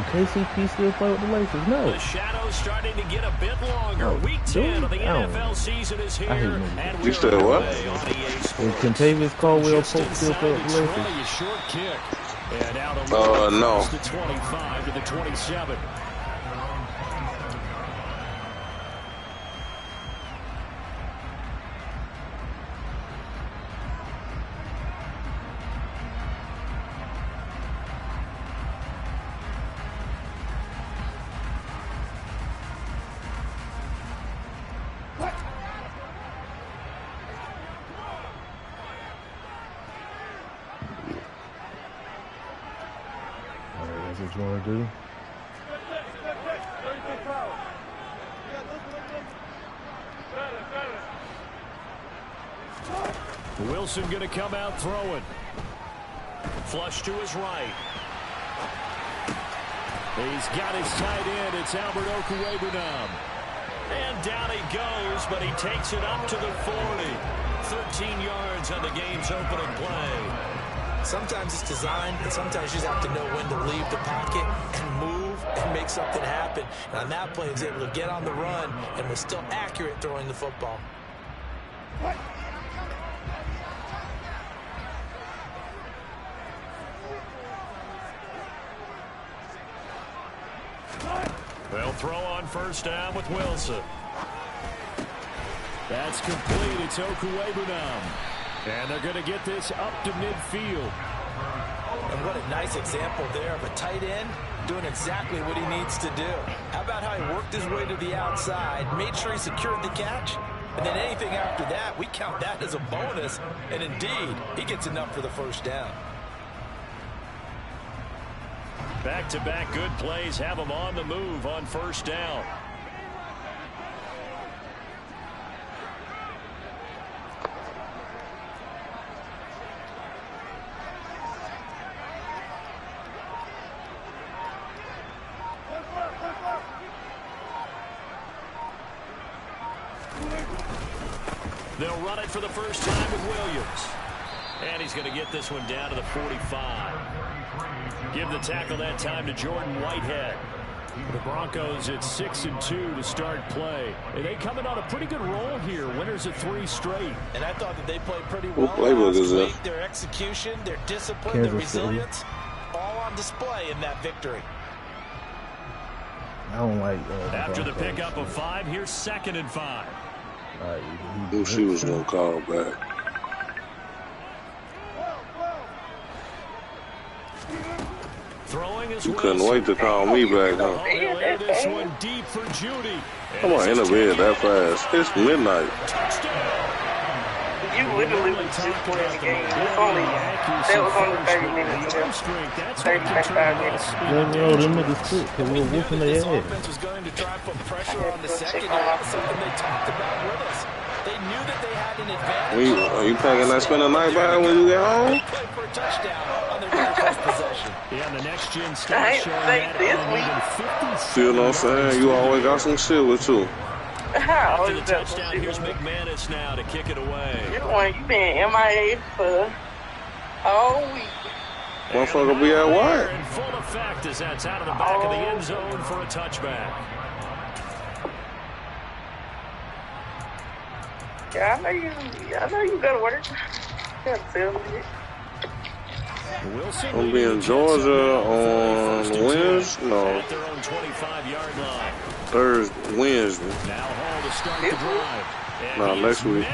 KCP still play with the Lakers? No. The shadow's starting to get a bit longer. No. Week 10 of the NFL season is here. And you still what? Is Kentavious Caldwell still play with the Lakers? Really a short kick. And out of no. the 25 to the 27. What you want to do? Wilson going to come out throwing. Flush to his right. He's got his tight end. It's Albert Okwuegbunam. And down he goes, but he takes it up to the 40. 13 yards on the game's opening play. Sometimes it's designed, and sometimes you just have to know when to leave the pocket and move and make something happen. And on that play, he was able to get on the run and was still accurate throwing the football. They'll throw on first down with Wilson. That's complete. It's Okwuegbunam. And they're going to get this up to midfield. And what a nice example there of a tight end doing exactly what he needs to do. How about how he worked his way to the outside, made sure he secured the catch, and then anything after that, we count that as a bonus. And indeed, he gets enough for the first down. Back-to-back good plays have him on the move on first down. They'll run it for the first time with Williams. And he's going to get this one down to the 45. Give the tackle that time to Jordan Whitehead. The Broncos at 6-2 to start play. And they come in on a pretty good roll here. Winners of 3 straight. And I thought that they played pretty well last week. Their execution, their discipline, their resilience, all on display in that victory. I don't like after the pickup of 5, here's 2nd and 5. Who she was going to call back. Throwing is you couldn't wait to call me back, huh? This one deep for Judy. Come on, in the bed that fast. It's midnight. You literally was just playing the game. That was only 30 minutes ago. 30, 35 minutes. Yo, them niggas quit because we were whooping their ass. This offense was going to try and put pressure on the second half, something they talked about with us. They knew that they had an advantage. Are you packing that spend the night by when you get home? They played for a touchdown on their very first possession. Yeah, the next gen stats showing that. You know what I'm saying? You always got some shit with you. How is that? Touchdown, here's McManus now to kick it away. You been MIA for all week. Motherfucker be at work. In full effect as that's out of the back of the end zone for a touchback. Yeah, I know you go to work. You gotta tell me. I'm be in Georgia on Wednesday. No. Thursday, Wednesday. Now Hall to start the drive. No, next week.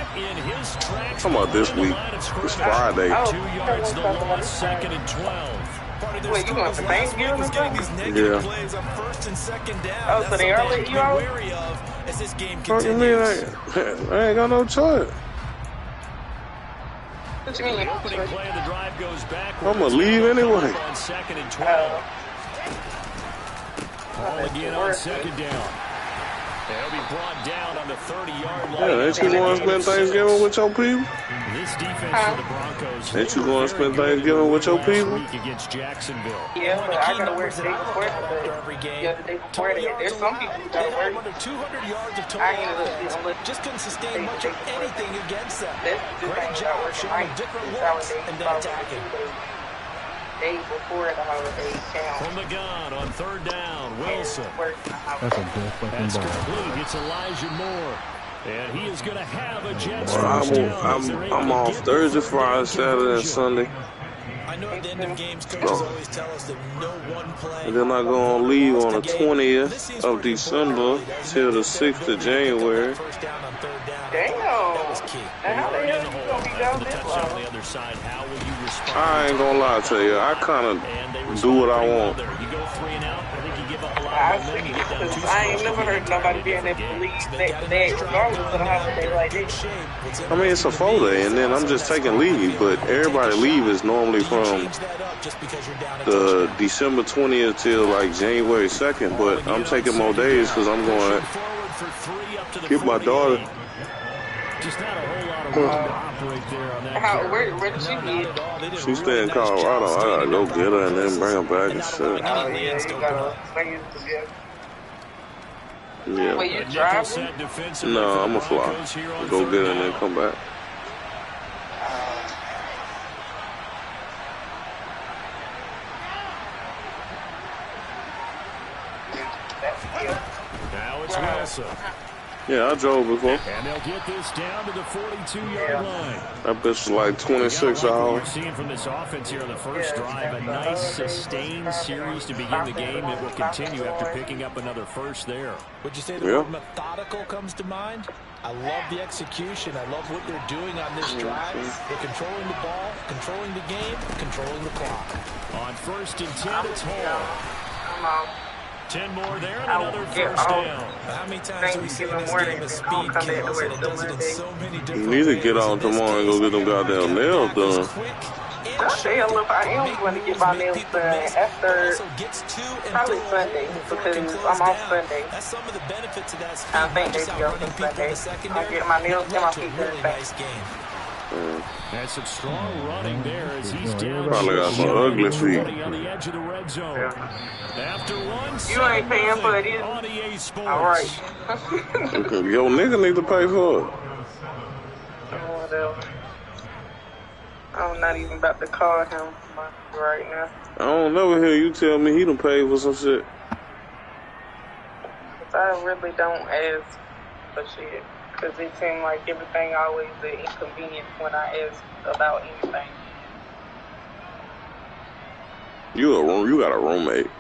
Talking about this week. It's Friday. 2 yards the loss, 2nd and 12. Wait, you going for Thanksgiving or something? Yeah. Oh, so they are letting you out? What do you mean? I ain't got no choice. What you mean? The opening play of the drive goes back. I'm gonna leave anyway. On 2nd and 12. Ball again on 2nd down. They'll be brought down on the 30-yard line. Yeah, ain't you going to spend Thanksgiving with your people? This defense for the Broncos. Ain't you going to spend Thanksgiving with your people? Against Jacksonville. Yeah, but I gotta work the day before the day before that. There's some people who gotta work. Under 200 yards of total I ain't just couldn't sustain much of anything against them. Great job showing different looks and then attacking. day before the holiday count. From the gun on third down, Wilson. That's a good fucking That's ball. complete. It's Elijah Moore. And he is going to have a Jets first down. I'm off Thursday, Friday, Saturday, and Sunday. I know at the end of games, coaches always tell us that no one play. And then I'm going to leave on the 20th of December till the 6th of January. Damn. And how the hell you going to be down this long? I ain't going to lie to you. I kind of do what I want. I ain't never heard nobody being able to leave next to that, regardless of the holiday like this. I mean, it's a 4-day, and then I'm just taking leave, but everybody leave is normally from the December 20th till like January 2nd, but I'm taking more days because I'm going to get my daughter. Just not a whole lot of room to operate there on that. Where did she get? She stay in Colorado. I gotta go get her and then bring her back and shit. Oh, yeah, you gotta bring it together. Yeah. Wait, you driving? No, I'm a fly. Go get her and then come back. Now it's Wilson. Yeah, I drove before. And they'll get this down to the 42-yard line. That bitch was like 26 hours. We're seeing from this offense here on the first drive, a nice sustained series to begin the game that will continue after picking up another first there. Would you say the word methodical comes to mind? I love the execution. I love what they're doing on this drive. They're controlling the ball, controlling the game, controlling the clock. On first and 10, it's Hall. I'm out. 10 more there and another first down. How many times do we see this game of speed kills, and it does it in so many different You need to get ways. on tomorrow and go get them goddamn nails done. Hell, if I am going to get my nails done after probably Sunday, because I'm off Sunday. That's some of the benefits of that speed. I think they be open Sunday. I'll get my nails and my feet done today. That's some strong running there as he's down. Probably got some ugly feet. On the edge of the red zone. After one, you ain't paying for it either. on EA Sports. All right. Yo, nigga need to pay for it. Whatever. I'm not even about to call him right now. I don't never hear you tell me he done paid for some shit. Cause I really don't ask for shit. Because it seems like everything always an inconvenience when I ask about anything. You got a roommate.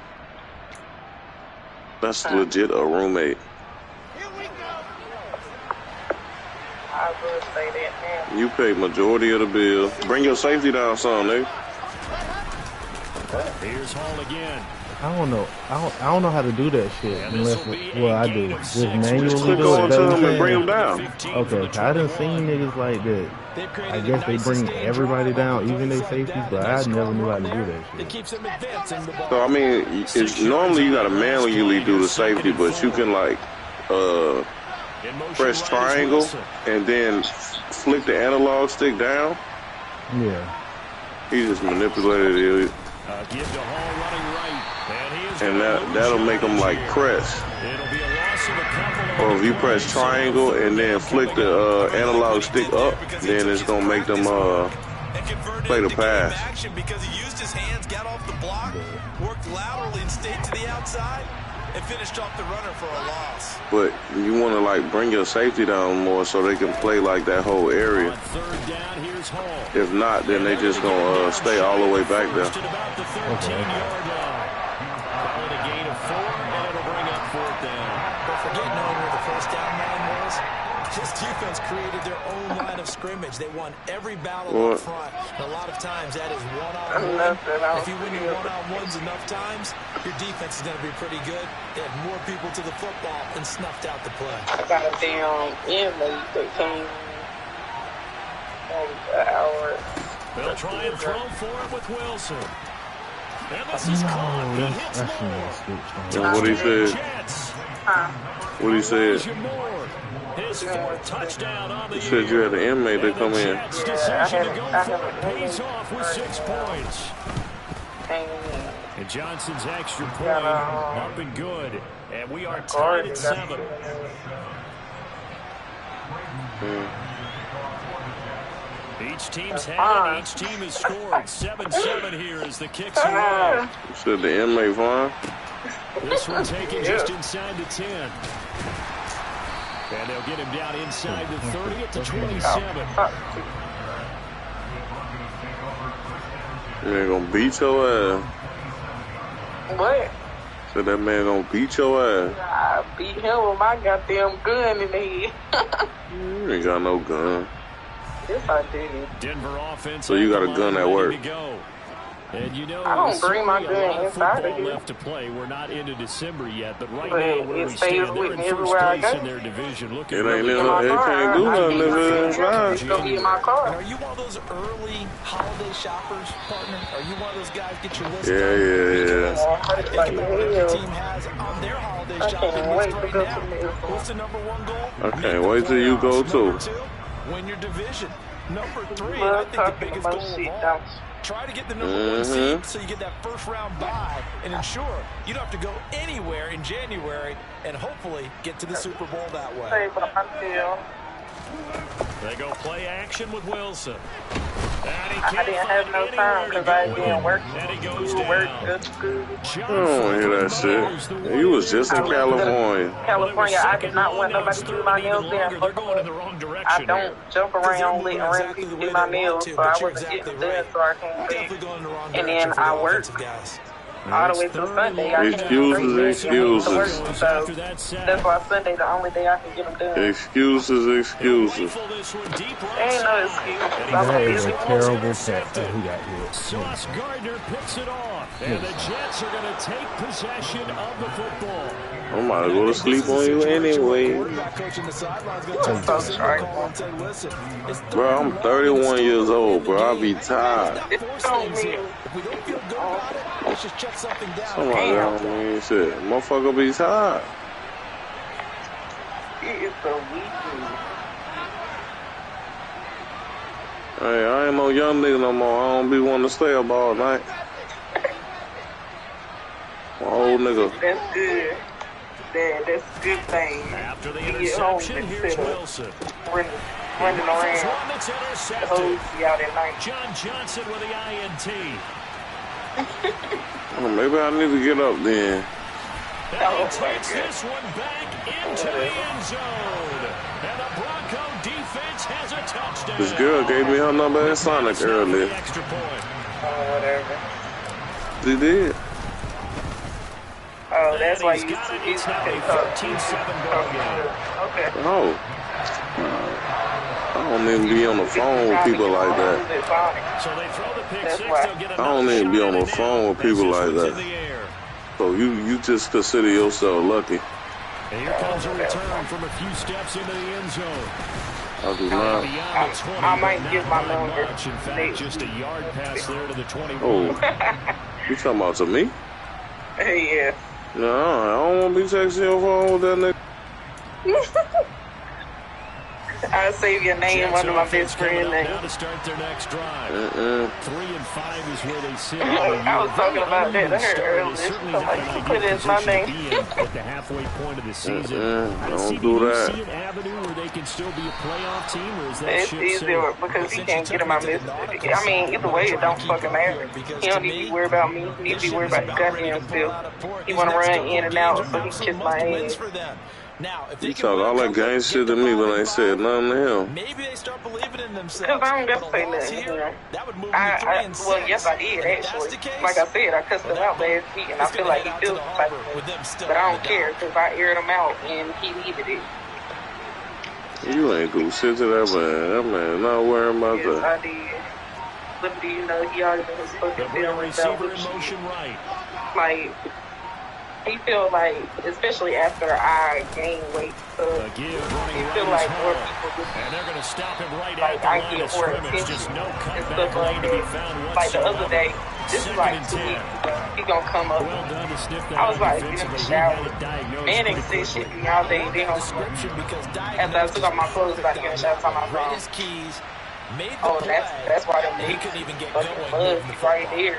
That's legit a roommate. I would say that now. You pay majority of the bill. Bring your safety down some, nigga. Here's Hall again. I don't know. I don't know how to do that shit unless I do. Just manually Click do on it. to him and bring him down. Okay, I done seen niggas like that. I guess they bring everybody down, even their safeties, but I never knew how to do that shit. So I mean, it's normally you gotta manually do the safety, but you can like press triangle and then flick the analog stick down. Yeah. He just manipulated it. Give to Hall running right. And that'll make them like press. Or if you press triangle and then flick the analog stick up, then it's gonna make them play the pass. Because he used his hands, got off the block, worked laterally and stayed to the outside, and finished off the runner for a loss. But you want to like bring your safety down more so they can play like that whole area. If not, then they just gonna stay all the way back there. This defense created their own line of scrimmage. They won every battle up front. And a lot of times that is one-on-one. If you win your one-on-ones enough times, your defense is going to be pretty good. They had more people to the football and snuffed out the play. I got a damn inmate that came an hour. They'll try and throw for it with Wilson. And this is caught. He hits Moore. What he said? What he said? His fourth touchdown on the year. Said you had an inmate that come in. Pays off with 6 points. And Johnson's extra point up and good. And we are tied at 7. Each team's had it. Each team has scored. 7-7 here as the kicks away. You said the inmate fine? This one taken just inside the 10. And they'll get him down inside the 30 at the 27. You ain't gonna beat your ass. What? Said that man gonna beat your ass. I beat him with my goddamn gun in the head. You ain't got no gun. Yes, I did. Denver offense. So you got a gun at work. And you know, I don't bring my gun inside of here. Left to play. We're not into December yet, but right But now where it we stays stand, with they're me in first everywhere I place go. in their division. It ain't it can't do nothing if it inside. It's gonna be in my car. Are you one of those early holiday shoppers, partner? Are you one of those guys get your list? Yeah. Think about what your team has on their holiday shopping list right now. What's the #1 goal? I can't wait till you go too. #2, win your division. #3, I think the biggest goal of all. Try to get the #1 seed so you get that first round bye and ensure you don't have to go anywhere in January and hopefully get to the Super Bowl that way. They go play action with Wilson. I didn't have no time because I didn't work. School. I don't want to hear that shit. You was just in California. California, I did not want nobody to do my nails there. I don't jump around letting random people do my nails, so I wasn't getting done, so I came back. And then I worked all the way till Sunday. I Excuses. So that's why Sunday the only day I can get them done. Excuses. Ain't no excuse. That is a terrible catch that he got here. Sauce Gardner picks it off, and the Jets are going to take possession of the football. I might go to sleep on you anyway. Bro, I'm 31 years old, bro. I'll be tired. Somebody don't mean shit. Motherfucker be tired. It is the weekend. Hey, I ain't no young nigga no more. I don't be wanting to stay up all night. My old nigga. That's good. That's a good thing. After the interception, here's Wilson. Running around. The whole out at night. John Johnson with the INT. Oh, maybe I need to get up then. And he takes this one back into the end zone. And the Bronco defense has a touchdown. This girl gave me her number at Sonic earlier. Whatever. She did. Oh, that's why you used to take 13-7 ball game. Okay. Oh. I don't even be on the phone with people like that. So they throw the pick six, they'll get I don't even be on the phone with people like that. So you just consider yourself lucky. And here comes a return from a few steps into the end zone. I do not. I might give my number. In fact, just a yard pass there to the 21. Oh. You talking about to me? Yeah. No, I don't want to be texting your phone with that nigga. I'll save your name under my best friend name. Now to start their next drive. 3 and 5 is where they sit. I was talking about that to her earlier. Somebody put it as my name. At the halfway point of the season. Don't do that. See an avenue where they can still be a playoff team, or is that It's easier because he can't get in my Mississippi. I mean, either way, it don't fucking matter. He don't need to be worried about me. He need to be worried about the goddamn self. He want to run in and out so he can kiss my ass. Now, if You talk all that gang shit to me, but I ain't said nothing to him. maybe they start believing in themselves. Because I don't got to say nothing. That would move Well, yes, I did, actually. Like I said, I cussed him out last week, and I feel like he feels like it. But I don't care, because I aired him out, and he needed it. You ain't do shit to that man. That man not worrying about Yes, that. I did. But do you know he already been fucking feeling about receiver in motion right. Like, he feel like, especially after I gained weight, he feel like more people just, and they're going to stop him right like, at I the line get of more scrimmage. attention Just no and cutback stuff like lane to be that. found Like the other day, this is like 2 Second and 10. weeks ago, he gonna come up. Well done to sniff that I was like, in the defensively. He shower. had it diagnosed Man, pretty they said shit quickly. to me all day. Then after I took off my clothes, I get a shot on my phone. Oh, that's why them niggas fucking bugs right there.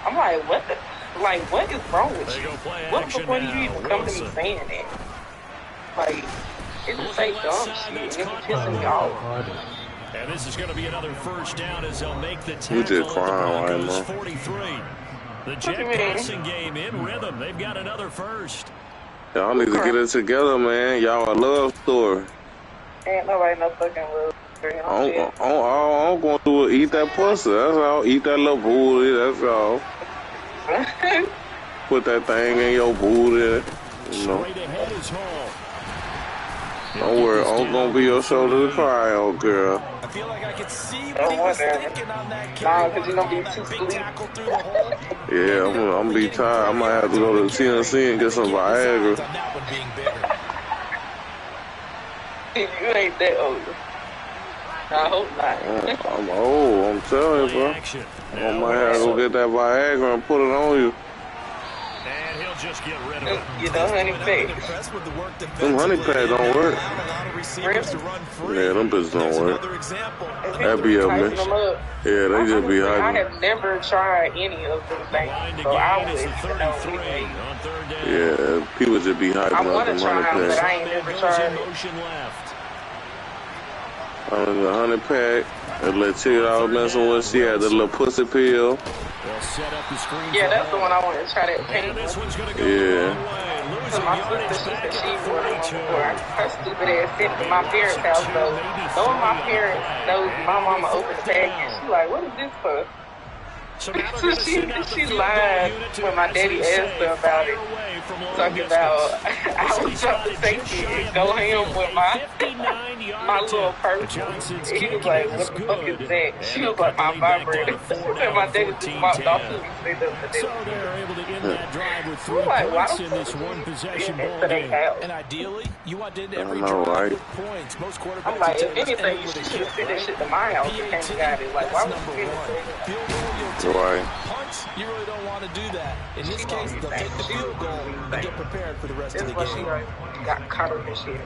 I'm like, what the? Like, what is wrong with you? What the fuck do you even come to me saying that? Like, it just say dumb shit. It's pissing me off. And this is going to be another first down as they'll make the tackle. You just crying right now. 43. The Jet passing game in rhythm. They've got another first. Y'all need to get it together, man. Y'all a love story. Ain't nobody no fucking love story. All I'm going to do is eat that pussy. That's all. Eat that little booty. That's all. Put that thing in your booty. You know. Don't worry, I'm gonna be your shoulder to cry on, girl. I feel like I could see what he was thinking on that carry. Because you're gonna be too sleep. Yeah, I'm gonna be tired. I might have to go to the CNC and get some Viagra. You ain't that old. I hope not. I'm old, I'm telling you, bro. I might have to go get that Viagra and put it on you. And he'll just get rid of it. You know, honey packs. Them honey packs don't work. Really? Yeah, them bitches don't work. That be a mess. Yeah, they just be hyping. I have never tried any of them things, so I would yeah, people just be hyping up them honey packs. But I ain't never tried it. The honey pack, that little chick I was messing with, she had the little pussy pill. Yeah, that's the one I want to try that pink one. Yeah. So my sister, she said she wore one before. Her stupid ass sent it to my parents' house, though. Knowing my parents knows my mama opened the package, she like, what is this for? So she lied when my daddy asked her about it. Talking about, I was trying to take it and go home with my little purse. He was like, what the fuck is that? She was like, my vibrator. And my daddy just walked off to me. I'm like, why the fuck is this to their house? And ideally, you want to every drive with points. Most quarterbacks. I'm like, if anything, you should have sent that shit to my house and came and got it. Like, why would you get it? Right. Punts, you really don't want to do that. In this case, they'll take the field goal and get prepared for the rest of the game. She got caught up in shit.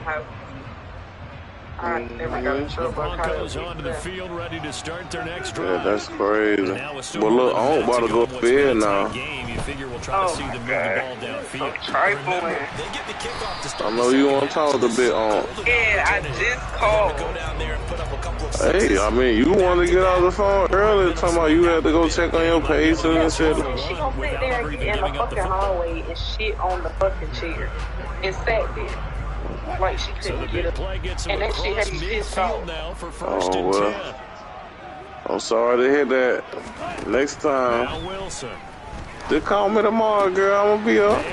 I never got in trouble. Broncos onto the field, ready to start their next drive. Yeah, that's crazy. Well, look, I'm about to go to bed now. Oh my God. I'm trifling. I know you want to talk a bit on. Yeah, I just called. Hey, I mean, you want to get out of the phone earlier, talking about you had to go check on your page and shit. She gonna sit there in the fucking hallway and shit on the fucking chair and sat there like she couldn't get up. And that shit had me pissed off. Oh, well. I'm sorry to hear that. Next time. Just call me tomorrow, girl. I'm gonna be up.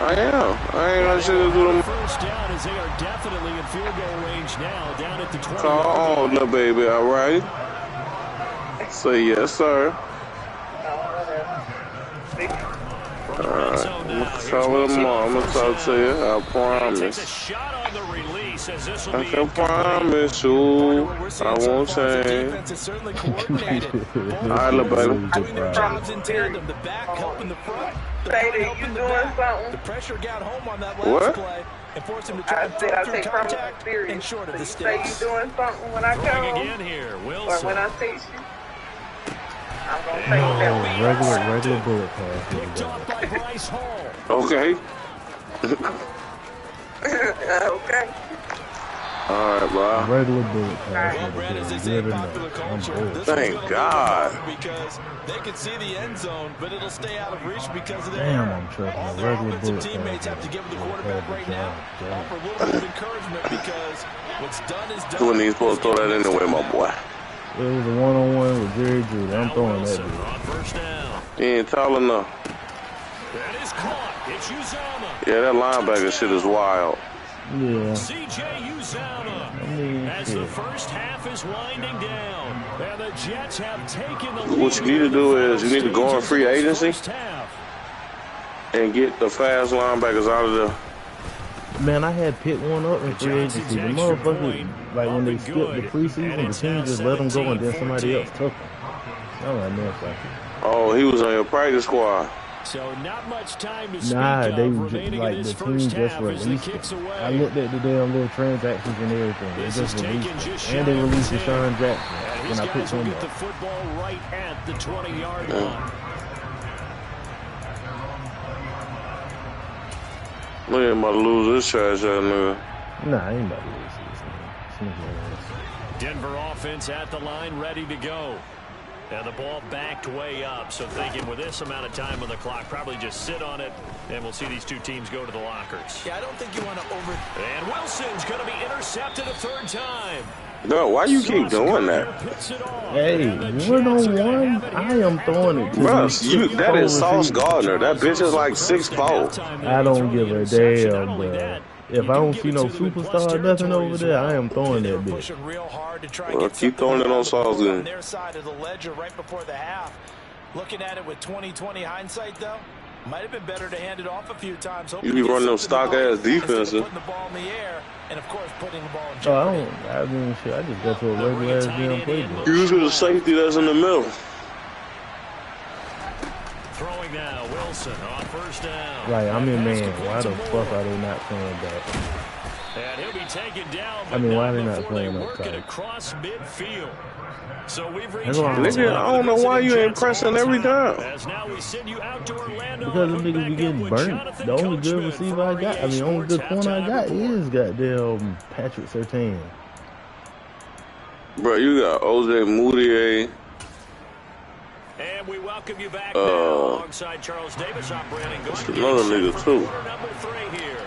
I am. I ain't gonna shit to do them. First down as they are definitely in field goal range now, down at the 20. Call on, little baby, all right? Say yes, sir. Alright, I'm gonna talk with tomorrow. I'm gonna talk to you. I promise. I can promise you I won't change. Alright, little baby. The pressure got home on that last play and forced him to try to take contact and short of the stakes. Say you doing something when I come or when I teach you. I'm gonna take that. Regular bullet pass. Okay. Okay. Alright, bro. Regular bullet pass. Thank God. Because they can see the end zone, but it'll stay out of reach because of their damn, I'm tripping. All their offensive teammates have to give the quarterback right now. Offer a little bit of encouragement because what's done is done. You wasn't even supposed to throw that anyway, my boy. It was a one-on-one with Jerry Judy. I'm throwing that dude. He ain't tall enough. That is caught. It's Uzama. Yeah, that linebacker shit is wild. Yeah. CJ Uzama. As the first half is winding down, and the Jets have taken the lead. What you need to do is you need to go in free agency and get the fast linebackers out of there. Man, I had picked one up in free agency. The motherfuckers, like when they skipped the preseason, the team just let them go and then somebody else took them. I'm like, man, fuck it. Oh, he was on your practice squad. So not much time to speak they of just, like the team just released it. I looked at the damn little transactions and everything. They just released it. And they released Deshaun Jackson. And I picked him up. The football right at the 20-yard line. We ain't about to lose this trash out nigga. Nah, I ain't about to lose this, man. Denver offense at the line, ready to go. And the ball backed way up, so thinking with this amount of time on the clock, probably just sit on it, and we'll see these two teams go to the lockers. Yeah, I don't think you want to And Wilson's going to be intercepted a third time. No, why you keep doing that? Hey, 1-on-1, I am throwing it to Bro, that is Sauce Gardner. That bitch is like 6'4". I don't give a damn, bro. If I don't see no superstar or nothing over there, I am throwing that bitch. Well, keep throwing it on Sauce then. Their side of the ledger right before the half. Looking at it with 20/20 hindsight, though, might have been better to hand it off a few times. You be running those stock-ass defenses. Putting the ball in the air, and of course putting the ball in jeopardy. I mean, shit, I just go to a regular-ass damn playbook. Usually the safety that's in the middle. Throwing now, Wilson on first down. Right, I'm in man. Why the fuck are they not playing back? And he'll be taken down. I mean, why are they not playing outside? Across midfield. So we've reached nigga, I don't know why you ain't pressing every time. As now we send you out to Orlando. Because them niggas be getting burnt. The only good receiver I got, the only good corner I got is goddamn Patrick Surtain. Bro, you got OJ Moutier. And we welcome you back now alongside Charles Davis operating. Another nigga too. Number 3 here.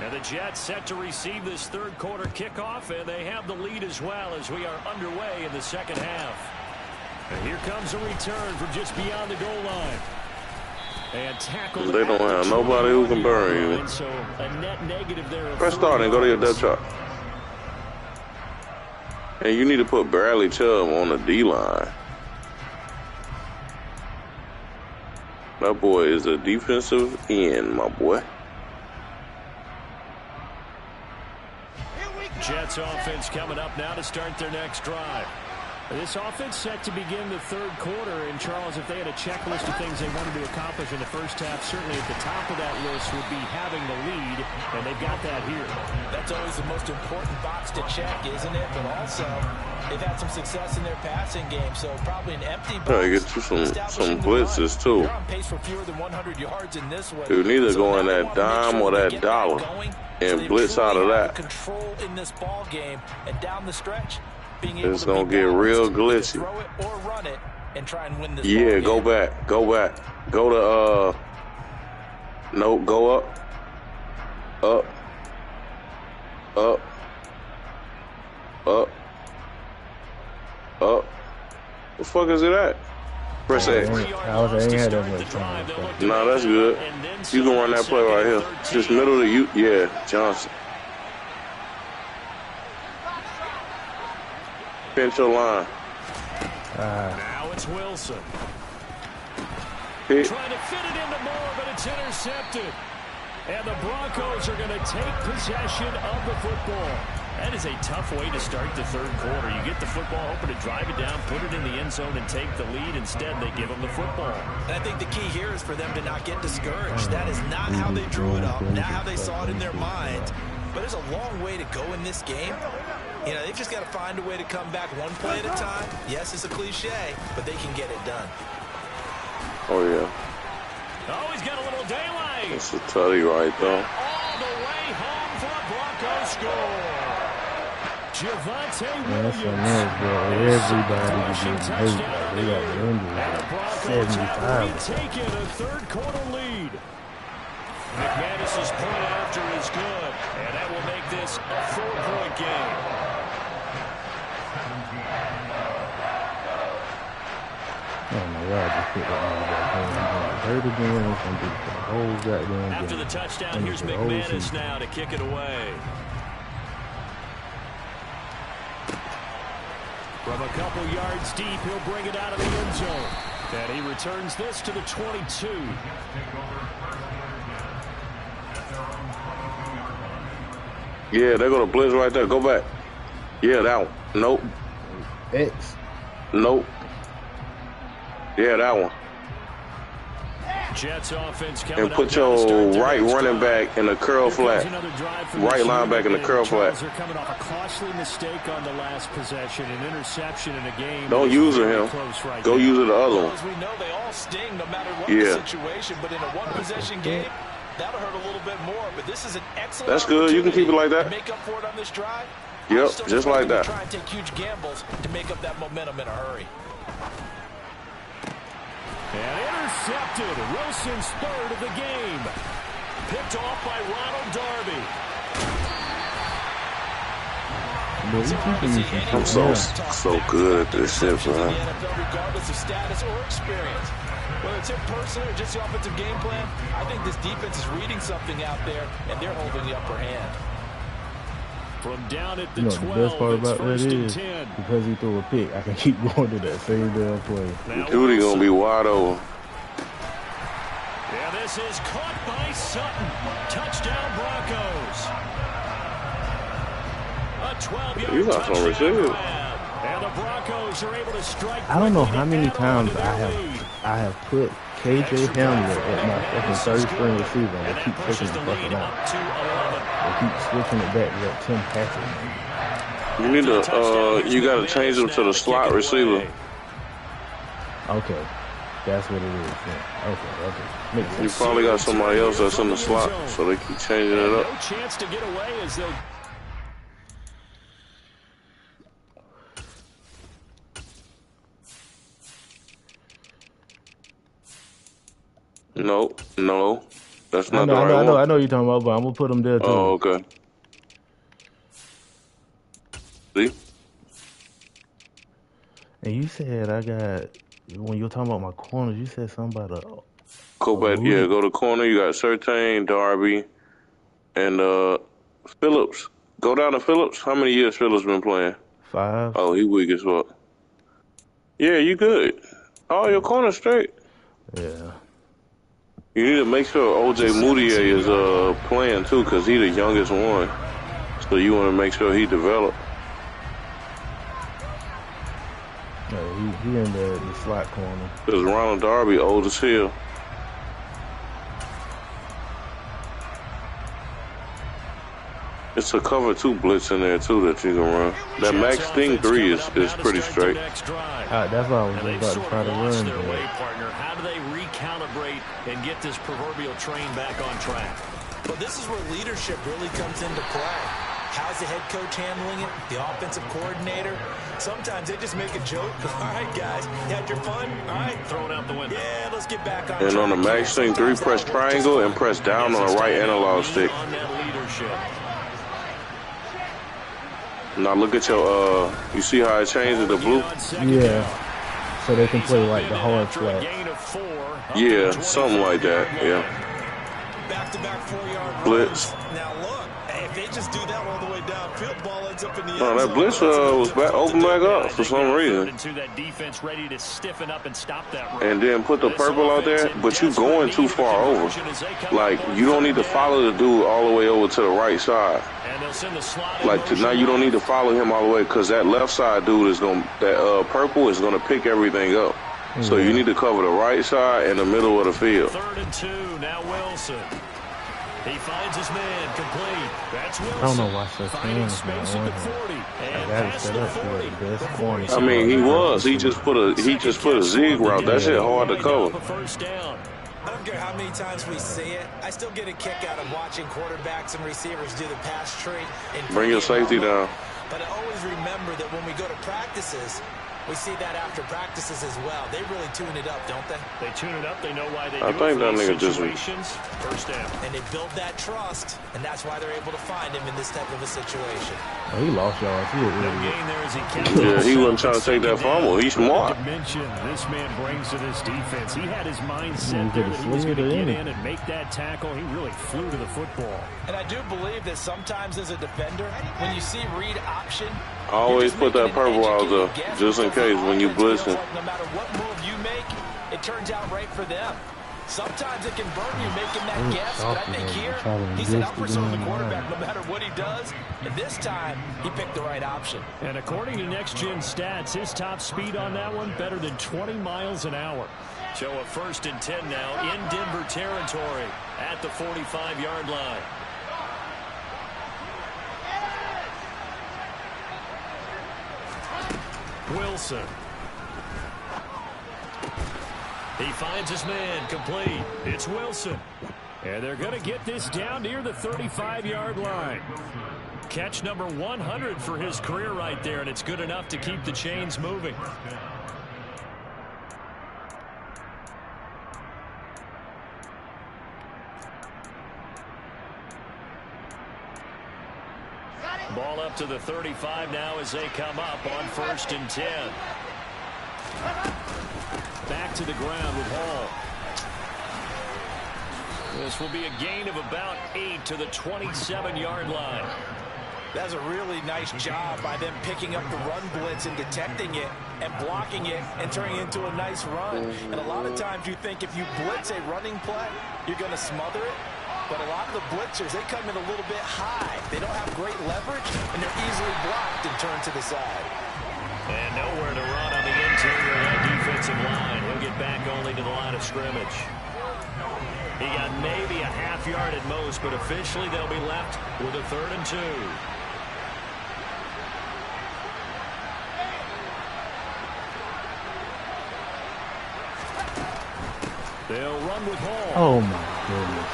And the Jets set to receive this third quarter kickoff, and they have the lead as well as we are underway in the second half. And here comes a return from just beyond the goal line. And tackle. They don't have nobody who can bury you. So a net negative there. Press start and go to your depth chart. And you need to put Bradley Chubb on the D-line. That boy is a defensive end, my boy. Jets offense coming up now to start their next drive. This offense set to begin the third quarter. And Charles, if they had a checklist of things they wanted to accomplish in the first half, certainly at the top of that list would be having the lead, and they've got that here. That's always the most important box to check, isn't it? But also, they've had some success in their passing game, so probably an empty box. Gotta get you some blitzes too. They're on pace for fewer than 100 yards in this way. You need to go in that dime or that dollar and blitz out of that. Control in this ball game and down the stretch. It's gonna get real glitchy. Throw it or run it and try and win this yeah, go back. Go to no, go up. Up. Up. Up. Up. The fuck is it at? Press A. I ain't had that much time. Nah, that's good. You can run that play right here. Just middle of you. Yeah, Johnson. Pinch your line. Now it's Wilson. Hit. Trying to fit it into Moore, but it's intercepted. And the Broncos are going to take possession of the football. That is a tough way to start the third quarter. You get the football, hoping to drive it down, put it in the end zone, and take the lead. Instead, they give them the football. And I think the key here is for them to not get discouraged. That is not how they drew it up, not how they saw it in their minds. But there's a long way to go in this game. You know, they've just got to find a way to come back one play at a time. Yes, it's a cliche, but they can get it done. Oh, yeah. Oh, he's got a little daylight. That's a tutty right there. All the way home for a Broncos score. Javonte Williams. Everybody is getting hurt. They got the injury. 75. Taking a third quarter lead. McManus's point after is good, and that will make this a 4-point game. Oh my God, just put that back hurt again. It's going to be the whole goddamn game. After the touchdown, here's McManus now to kick it away. From a couple yards deep, he'll bring it out of the end zone. And he returns this to the 22. Yeah, they're going to blitz right there. Go back. Yeah, that one. Nope. X. Nope. Yeah, that one. Jets offense and put your right running back in the curl flat. Right linebacker in the curl flat. They're coming off a costly mistake on the last possession, an interception in a game. Don't use it him. Right Go use it the other one. As we know, they all sting no matter what the situation, but in a one-possession game, that'll hurt a little bit more. But this is an excellent. That's good. You can keep it like that. Make up for it on this drive. Yep, just like that. Try and take huge gambles to make up that momentum in a hurry. And intercepted. Wilson's third of the game. Picked off by Ronald Darby. I'm so good at this shit, bro. Regardless of status or experience. Whether it's in person or just the offensive game plan, I think this defense is reading something out there, and they're holding the upper hand. From down at the 12, the best part about that is, because he threw a pick, I can keep going to that same damn play. Duty gonna be wide open. Yeah, this is caught by Sutton. Touchdown Broncos. A 12-yard touchdown grab. And the Broncos are able to strike. I don't know how many times I have put KJ Hamler at my fucking third string receiver and they keep taking the fucking out. They keep switching it back to that Tim Patrick. You need to you gotta change them to the slot receiver. Okay. That's what it is. Yeah. Okay. Makes sense. You probably got somebody else that's in the slot, so they keep changing it up. No chance to get away as though. No, that's not I know, the right one. I know what you're talking about, but I'm gonna put them there too. Oh, okay. See? And you said I got, when you were talking about my corners, you said something about Go back, yeah, go to corner. You got Surtain, Darby, and Phillips. Go down to Phillips. How many years Phillips been playing? 5. Oh, he weak as fuck. Yeah, you good. Oh, your corner straight. Yeah. You need to make sure O.J. Moutier is playing too, because he the youngest one. So you want to make sure he develop. No, he in the slot corner. Because Ronald Darby old as hell. It's a cover 2 blitz in there too that you can run. That Max Sting 3 is pretty straight. That's what I was about to try to run. How do they recalibrate and get this proverbial train back on track? Well, this is where leadership really comes into play. How's the head coach handling it? The offensive coordinator? Sometimes they just make a joke. All right, guys, you had your fun? All right, throw it out the window. Yeah, let's get back on track. And on the Max Sting 3, press triangle and press down on the right analog stick. On that leadership. Now look at your, you see how it changes to blue? Yeah. So they can play like the hard flat. Yeah, something like that, yeah. Back-to-back 4-yard blitz. Now look, if they just do that all the way downfield, ball ends up in the end No, that blitz was open back up for some reason. And then put the purple out there, but you going too far over. Like, you don't need to follow the dude all the way over to the right side. Like, now you don't need to follow him all the way, because that left side dude is going to, that purple is going to pick everything up. So you need to cover the right side and the middle of the field. 3rd and 2, now Wilson. He finds his man complete. That's Wilson. I don't know why so finding space at the 40. I got it set up for the best corner. I mean, he was. He just put a zig route. That shit hard to cover. First down. I don't care how many times we see it. I still get a kick out of watching quarterbacks and receivers do the pass tree. Bring your safety down. But I always remember that when we go to practices, we see that after practices as well. They really tune it up, don't they? They tune it up. They know why they do it. I think that nigga just first down. And they build that trust, and that's why they're able to find him in this type of a situation. Oh, he lost y'all. Yeah, he wasn't trying to take that fumble. He's smart. This man brings to this defense. He had his mind set there that he was going to get in and make that tackle. He really flew to the football. And I do believe that sometimes as a defender, when you see read option, always put that purple out there, just in case when you blitzing. No matter what move you make, it turns out right for them. Sometimes it can burn you making that guess, but I think here, he's an upwards on the quarterback no matter what he does. And this time, he picked the right option. And according to Next Gen Stats, his top speed on that one, better than 20 miles an hour. So a 1st and 10 now in Denver territory at the 45-yard line. Wilson. He finds his man complete. It's Wilson. And they're going to get this down near the 35-yard line. Catch number 100 for his career right there, and it's good enough to keep the chains moving. Ball up to the 35 now as they come up on 1st and 10. Back to the ground with Hall. This will be a gain of about 8 to the 27-yard line. That's a really nice job by them picking up the run blitz and detecting it and blocking it and turning it into a nice run. And a lot of times you think if you blitz a running play, you're going to smother it. But a lot of the blitzers, they come in a little bit high. They don't have great leverage, and they're easily blocked and turned to the side. And nowhere to run on the interior of that defensive line. He'll get back only to the line of scrimmage. He got maybe a half yard at most, but officially they'll be left with a 3rd and 2. They'll run with Hall. Oh, my goodness.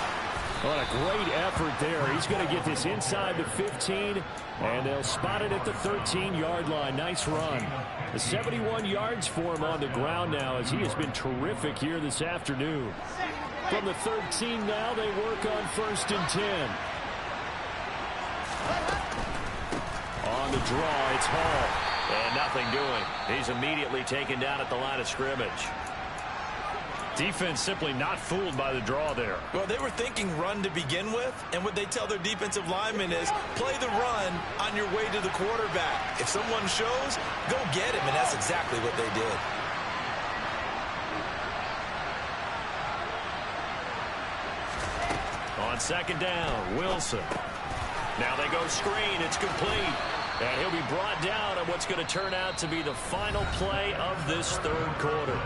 What a great effort there. He's going to get this inside the 15, and they'll spot it at the 13-yard line. Nice run. 71 yards for him on the ground now, as he has been terrific here this afternoon. From the 13 now, they work on 1st and 10. On the draw, it's Hall. And nothing doing. He's immediately taken down at the line of scrimmage. Defense simply not fooled by the draw there. Well, they were thinking run to begin with, and what they tell their defensive linemen is play the run on your way to the quarterback. If someone shows, go get him, and that's exactly what they did. On 2nd down, Wilson. Now they go screen. It's complete. And he'll be brought down on what's going to turn out to be the final play of this 3rd quarter.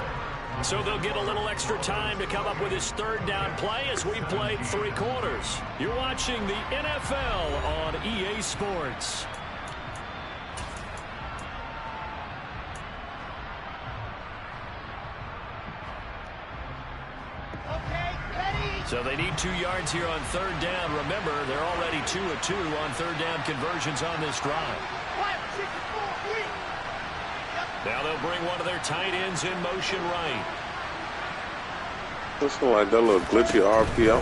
So they'll get a little extra time to come up with his 3rd down play as we played 3 quarters. You're watching the NFL on EA Sports. So they need 2 yards here on 3rd down. Remember, they're already 2 of 2 on 3rd down conversions on this drive. Now they'll bring one of their tight ends in motion right. Looks like that little glitchy RPO.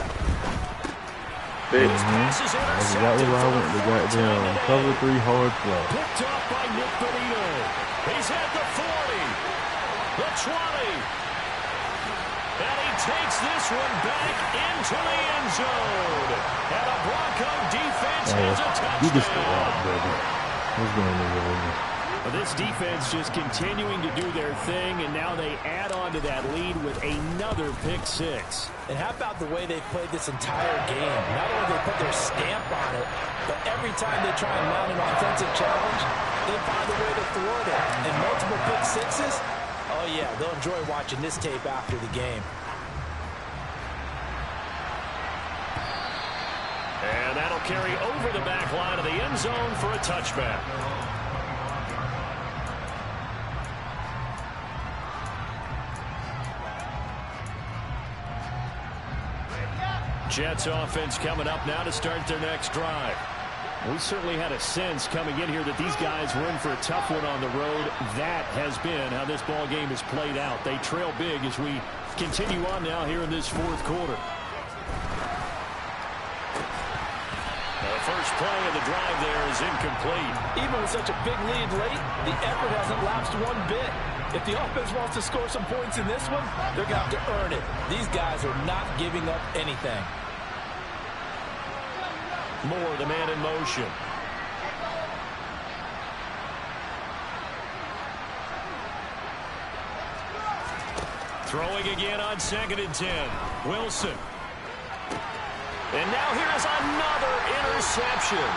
That's exactly where I went. They got down cover 3 hard play. Picked off by Nick Bonito. He's at the 40, the 20. And he takes this one back into the end zone. And the Bronco defense has a touchdown. You just got out, baby. What's going on? This defense just continuing to do their thing, and now they add on to that lead with another pick 6. And how about the way they've played this entire game? Not only do they put their stamp on it, but every time they try and mount an offensive challenge, they find a way to thwart it. And multiple pick 6s, oh yeah, they'll enjoy watching this tape after the game. And that'll carry over the back line of the end zone for a touchback. Jets offense coming up now to start their next drive. We certainly had a sense coming in here that these guys were in for a tough one on the road. That has been how this ball game has played out. They trail big as we continue on now here in this 4th quarter. The first play of the drive there is incomplete. Even with such a big lead late, the effort hasn't lapsed one bit. If the offense wants to score some points in this one, they're going to have to earn it. These guys are not giving up anything. Moore, the man in motion. Throwing again on 2nd and 10. Wilson. And now here's another interception.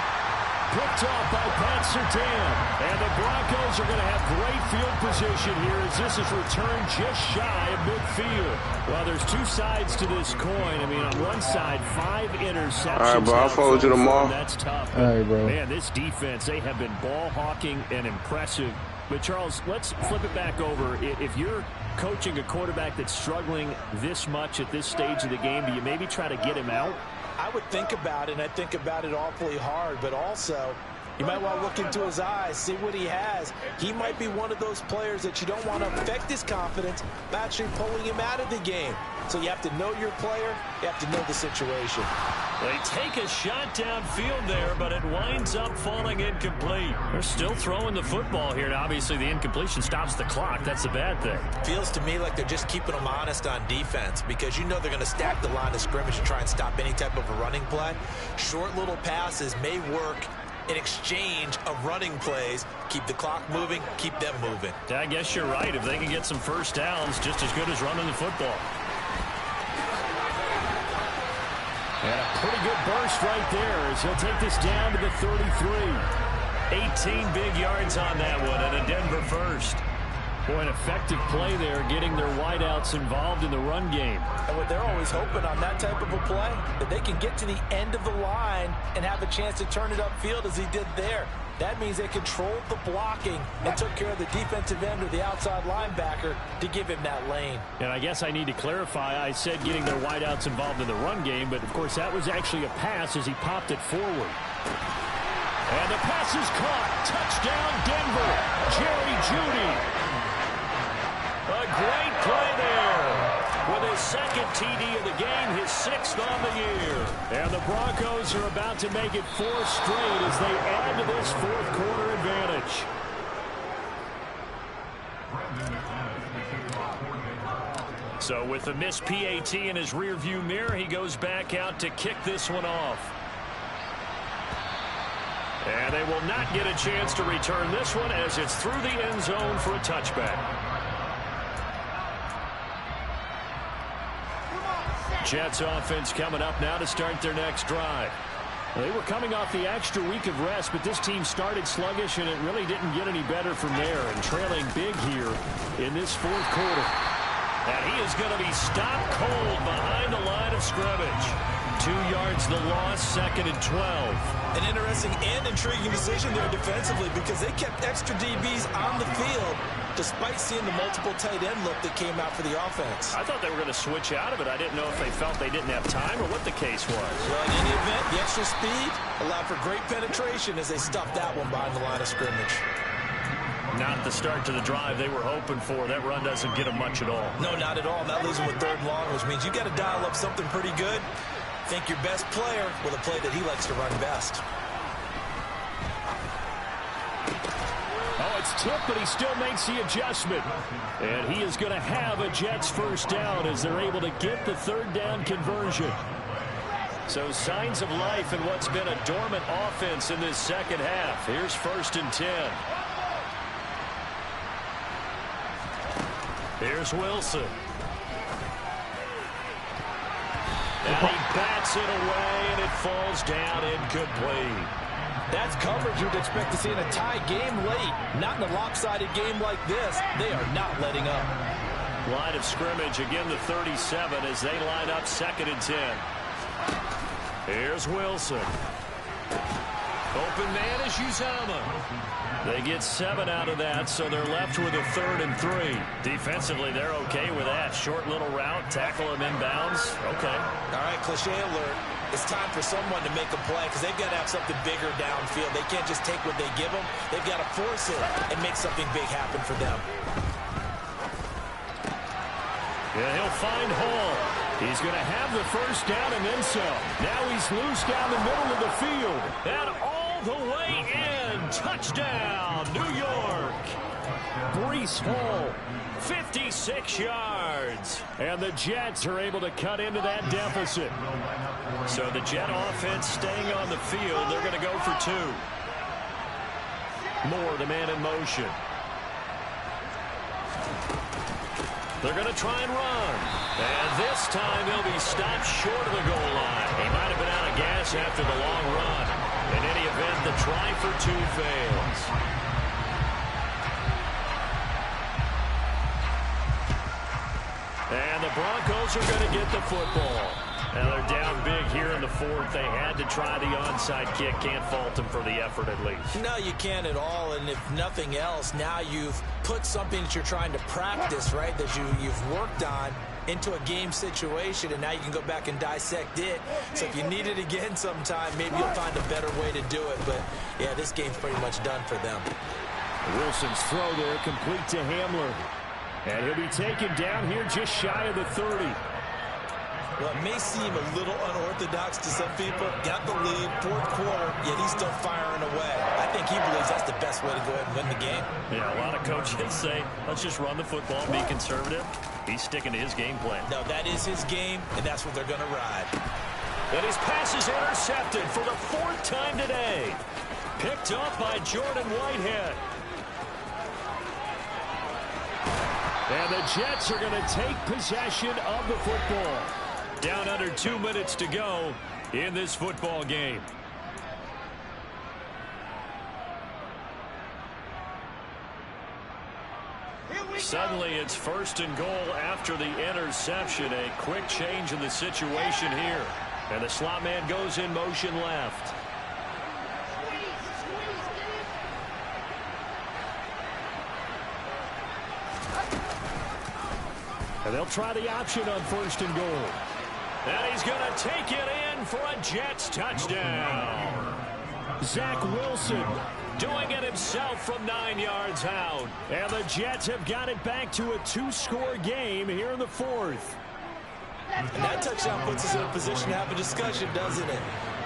Picked off by Pat Surtain. And the Broncos are going to have great field position here as this is returned just shy of midfield. Well, there's 2 sides to this coin. I mean, on one side, 5 interceptions. All right, bro. I'll follow you tomorrow. That's tough. All right, bro. Man, this defense, they have been ball hawking and impressive. But, Charles, let's flip it back over. If you're coaching a quarterback that's struggling this much at this stage of the game, do you maybe try to get him out? I would think about it, and I think about it awfully hard, but also you might want to look into his eyes, see what he has. He might be one of those players that you don't want to affect his confidence by actually pulling him out of the game. So you have to know your player. You have to know the situation. They take a shot downfield there, but it winds up falling incomplete. They're still throwing the football here, and obviously the incompletion stops the clock. That's the bad thing. Feels to me like they're just keeping them honest on defense because you know they're going to stack the line of scrimmage and try and stop any type of a running play. Short little passes may work in exchange of running plays. Keep the clock moving, keep them moving. I guess you're right. If they can get some first downs, just as good as running the football. And a pretty good burst right there as he'll take this down to the 33. 18 big yards on that one and a Denver first. Boy, an effective play there, getting their wideouts involved in the run game. And what they're always hoping on that type of a play, that they can get to the end of the line and have a chance to turn it upfield as he did there. That means they controlled the blocking and took care of the defensive end or the outside linebacker to give him that lane. And I guess I need to clarify, I said getting their wideouts involved in the run game, but of course that was actually a pass as he popped it forward. And the pass is caught. Touchdown, Denver. Jerry Jeudy. A great play there. With his second TD of the game, his 6th on the year. And the Broncos are about to make it 4 straight as they add to this 4th quarter advantage. So with the missed PAT in his rearview mirror, he goes back out to kick this one off. And they will not get a chance to return this one as it's through the end zone for a touchback. Jets offense coming up now to start their next drive. They were coming off the extra week of rest, but this team started sluggish, and it really didn't get any better from there, and trailing big here in this 4th quarter. And he is going to be stopped cold behind the line of scrimmage. 2 yards the loss, 2nd and 12. An interesting and intriguing decision there defensively because they kept extra DBs on the field despite seeing the multiple tight end look that came out for the offense. I thought they were going to switch out of it. I didn't know if they felt they didn't have time or what the case was. Well, in any event, the extra speed allowed for great penetration as they stuffed that one behind the line of scrimmage. Not the start to the drive they were hoping for. That run doesn't get them much at all. No, not at all. Not losing with 3rd and long, which means you got to dial up something pretty good. Think your best player with a play that he likes to run best. Oh, it's tipped, but he still makes the adjustment. And he is going to have a Jets first down as they're able to get the 3rd down conversion. So signs of life in what's been a dormant offense in this 2nd half. Here's 1st and 10. Here's Wilson. And he bats it away, and it falls down incomplete. That's coverage you'd expect to see in a tie game late. Not in a lopsided game like this. They are not letting up. Line of scrimmage, again the 37 as they line up 2nd and 10. Here's Wilson. Open man is Uzama. They get 7 out of that, so they're left with a 3rd and 3. Defensively, they're okay with that. Short little route, tackle him inbounds. Okay. All right, cliche alert. It's time for someone to make a play because they've got to have something bigger downfield. They can't just take what they give them. They've got to force it and make something big happen for them. Yeah, he'll find Hall. He's going to have the first down and then some. Now he's loose down the middle of the field. And all the way in. Touchdown, New York. Breece Hall, 56 yards. And the Jets are able to cut into that deficit. So the Jet offense staying on the field. They're going to go for 2. Moore, the man in motion. They're going to try and run. And this time he'll be stopped short of the goal line. He might have been out of gas after the long run. In any event, the try for 2 fails. And the Broncos are going to get the football. Now they're down big here in the 4th. They had to try the onside kick. Can't fault them for the effort at least. No, you can't at all. And if nothing else, now you've put something that you're trying to practice, right, that you've worked on into a game situation, and now you can go back and dissect it. So if you need it again sometime, maybe you'll find a better way to do it. But, yeah, this game's pretty much done for them. Wilson's throw there complete to Hamler. And he'll be taken down here just shy of the 30. Well, it may seem a little unorthodox to some people. Got the lead, fourth quarter, yet he's still firing away. I think he believes that's the best way to go ahead and win the game. Yeah, a lot of coaches say, let's just run the football and be conservative. He's sticking to his game plan. No, that is his game, and that's what they're going to ride. And his pass is intercepted for the 4th time today. Picked up by Jordan Whitehead. And the Jets are going to take possession of the football. Down under 2 minutes to go in this football game. Suddenly it's 1st and goal after the interception. A quick change in the situation here. And the slot man goes in motion left. And they'll try the option on 1st and goal. And he's going to take it in for a Jets touchdown. Zach Wilson doing it himself from 9 yards out. And the Jets have got it back to a 2-score game here in the 4th. And that touchdown puts us in a position to have a discussion, doesn't it?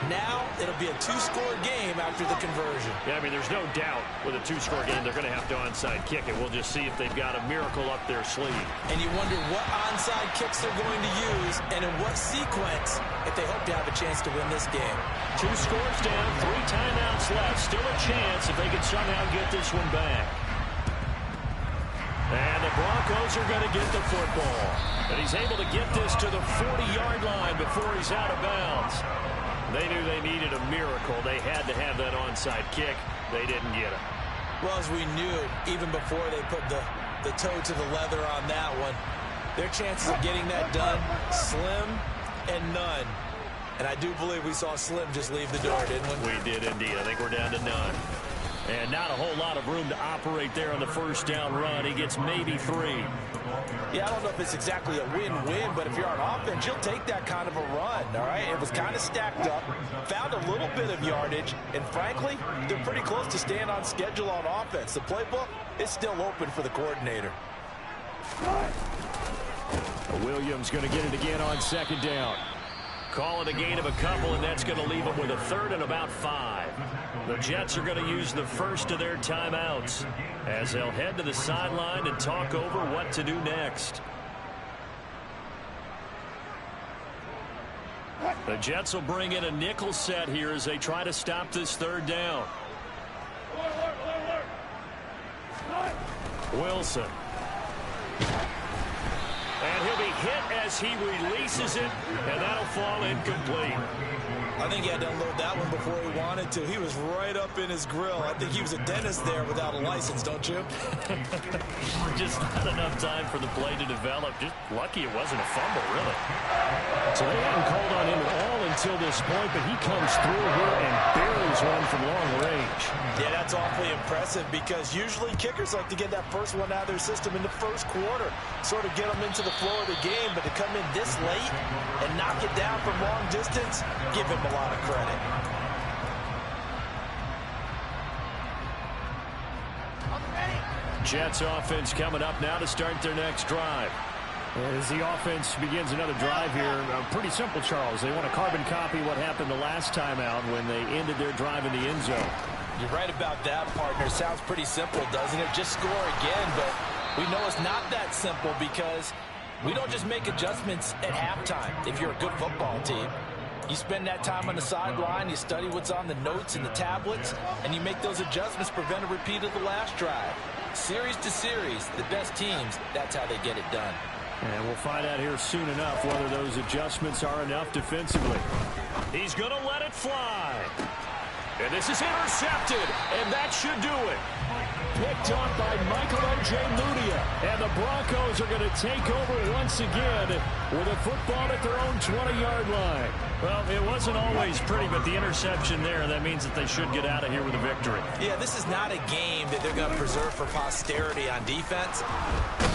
Now it'll be a 2-score game after the conversion. Yeah, I mean, there's no doubt with a 2-score game they're going to have to onside kick it. We'll just see if they've got a miracle up their sleeve. And you wonder what onside kicks they're going to use and in what sequence if they hope to have a chance to win this game. 2 scores down, 3 timeouts left. Still a chance if they can somehow get this one back. And the Broncos are going to get the football. And he's able to get this to the 40-yard line before he's out of bounds. They knew they needed a miracle. They had to have that onside kick. They didn't get it. Well, as we knew, even before they put the toe to the leather on that one, their chances of getting that done, slim and none. And I do believe we saw Slim just leave the door, didn't we? We did indeed. I think we're down to none. And not a whole lot of room to operate there on the 1st down run. He gets maybe 3. Yeah, I don't know if it's exactly a win-win, but if you're on offense, you'll take that kind of a run, all right? It was kind of stacked up, found a little bit of yardage, and frankly, they're pretty close to staying on schedule on offense. The playbook is still open for the coordinator. Williams going to get it again on 2nd down. Call it a gain of a couple, and that's going to leave them with a 3rd and about 5. The Jets are going to use the first of their timeouts as they'll head to the sideline and talk over what to do next. The Jets will bring in a nickel set here as they try to stop this 3rd down. Wilson. And he'll be hit as he releases it, and that'll fall incomplete. I think he had to unload that one before he wanted to. He was right up in his grill. I think he was a dentist there without a license, don't you? Just not enough time for the play to develop. Just lucky it wasn't a fumble, really. So they haven't called on him at all until this point, but he comes through here and buries one from long range. Yeah, that's awfully impressive because usually kickers like to get that first one out of their system in the 1st quarter, sort of get them into the flow of the game, but to come in this late and knock it down from long distance, give him a lot of credit. Jets offense coming up now to start their next drive. As the offense begins another drive here, pretty simple, Charles. They want to carbon copy what happened the last time out when they ended their drive in the end zone. You're right about that, partner. Sounds pretty simple, doesn't it? Just score again, but we know it's not that simple because we don't just make adjustments at halftime if you're a good football team. You spend that time on the sideline, you study what's on the notes and the tablets, and you make those adjustments, prevent a repeat of the last drive. Series to series, the best teams, that's how they get it done. And we'll find out here soon enough whether those adjustments are enough defensively. He's going to let it fly. And this is intercepted, and that should do it. Picked up by Michael O.J. Mudia. And the Broncos are going to take over once again with a football at their own 20-yard line. Well, it wasn't always pretty, but the interception there, that means that they should get out of here with a victory. Yeah, this is not a game that they're going to preserve for posterity on defense.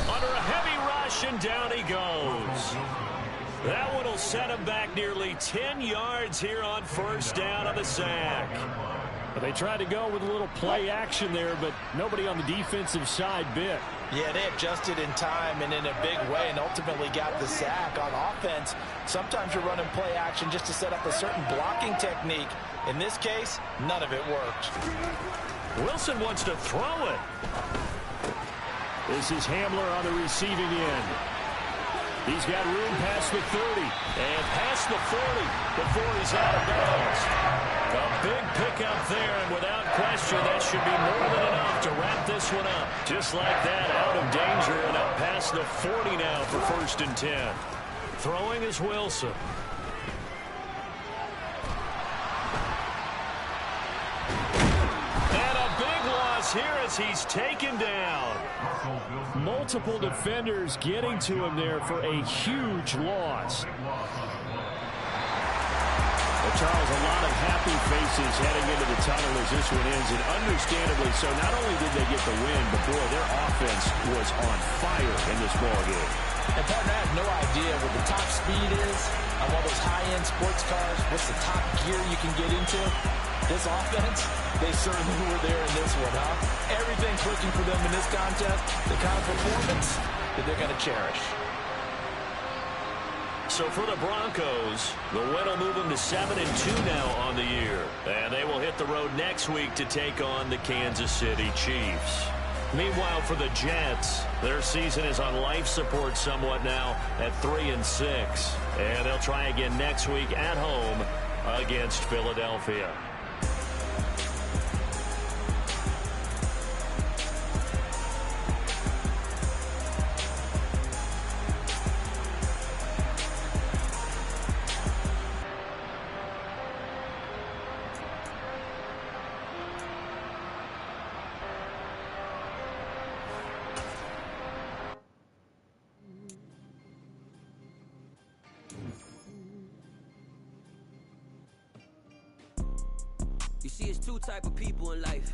Under a heavy ride rushing down he goes. That one will set him back nearly 10 yards here on first down on the sack. But they tried to go with a little play action there, but nobody on the defensive side bit. Yeah, they adjusted in time and in a big way and ultimately got the sack. On offense, sometimes you're running play action just to set up a certain blocking technique. In this case, none of it worked. Wilson wants to throw it. This is Hamler on the receiving end. He's got room past the 30 and past the 40 before he's out of bounds. A big pickup there, and without question, that should be more than enough to wrap this one up. Just like that, out of danger and up past the 40 now for 1st and 10. Throwing is Wilson. And a big loss here as he's taken down. Multiple defenders getting to him there for a huge loss. Well, Charles, a lot of happy faces heading into the tunnel as this one ends, and understandably so. Not only did they get the win, but boy, their offense was on fire in this ballgame. And partner, I have no idea what the top speed is on one of those high-end sports cars. What's the top gear you can get into? This offense, they certainly were there in this one, huh? Everything clicking for them in this contest, the kind of performance that they're going to cherish. So for the Broncos, the win will move them to 7-2 now on the year. And they will hit the road next week to take on the Kansas City Chiefs. Meanwhile, for the Jets, their season is on life support somewhat now at 3-6. And they'll try again next week at home against Philadelphia. You see, it's two type of people in life.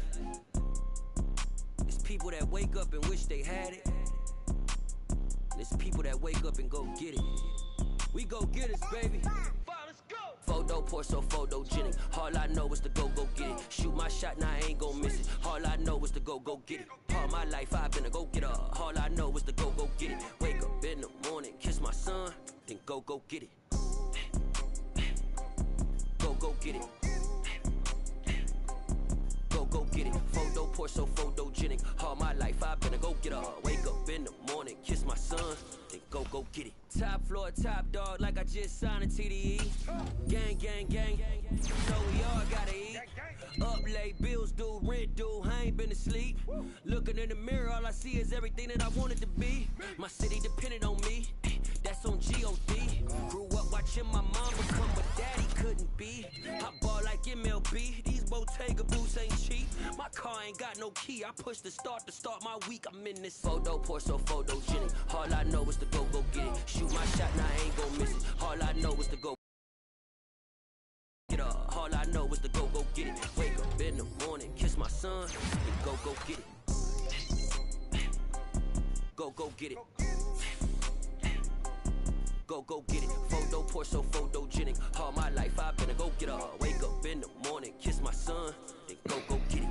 It's people that wake up and wish they had it. And it's people that wake up and go get it. We go get it, baby. Photo poor, so photogenic. All I know is to go get it. Shoot my shot, now I ain't gon' miss it. All I know is to go get it. All my life I've been a go-getter. All I know is to go get it. Wake up in the morning, kiss my son, then go get it. Go get it. Go get it. Photo poor, so photogenic. All my life I've been a go-getter. Wake up in the morning, kiss my son, then go get it. Top floor, top dog, like I just signed a TDE. Gang, gang, gang. So we all gotta eat. Up late, bills due, rent due, I ain't been asleep. Looking in the mirror, all I see is everything that I wanted to be. My city depended on me, that's on G.O.D. Grew up watching my mom become what daddy couldn't be. I ball like MLB, these Bottega boots ain't cheap. My car ain't got no key, I push the start to start my week. I'm in this photo poor, so photogenic. All I know is to go get it. Shoot my shot, now I ain't gon' miss it. All I know is to go get it. All I know is to go get it. Wake up in the morning, kiss my son, and go get it. Go get it. Go get it. Photo poor, so photogenic. All my life I've been a go-getter. Wake up in the morning, kiss my son, then go get it.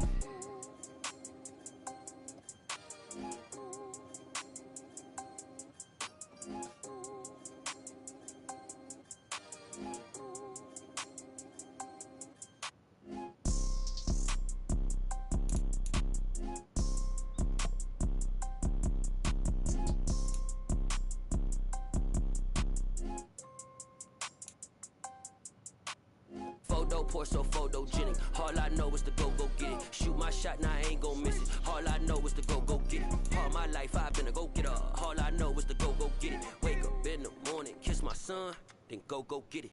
Photo poor, so photogenic. All I know is to go get it. Shoot my shot, now I ain't gon' miss it. All I know is to go get it. All my life I've been a go-getter. All I know is to go get it. Wake up in the morning, kiss my son, then go get it.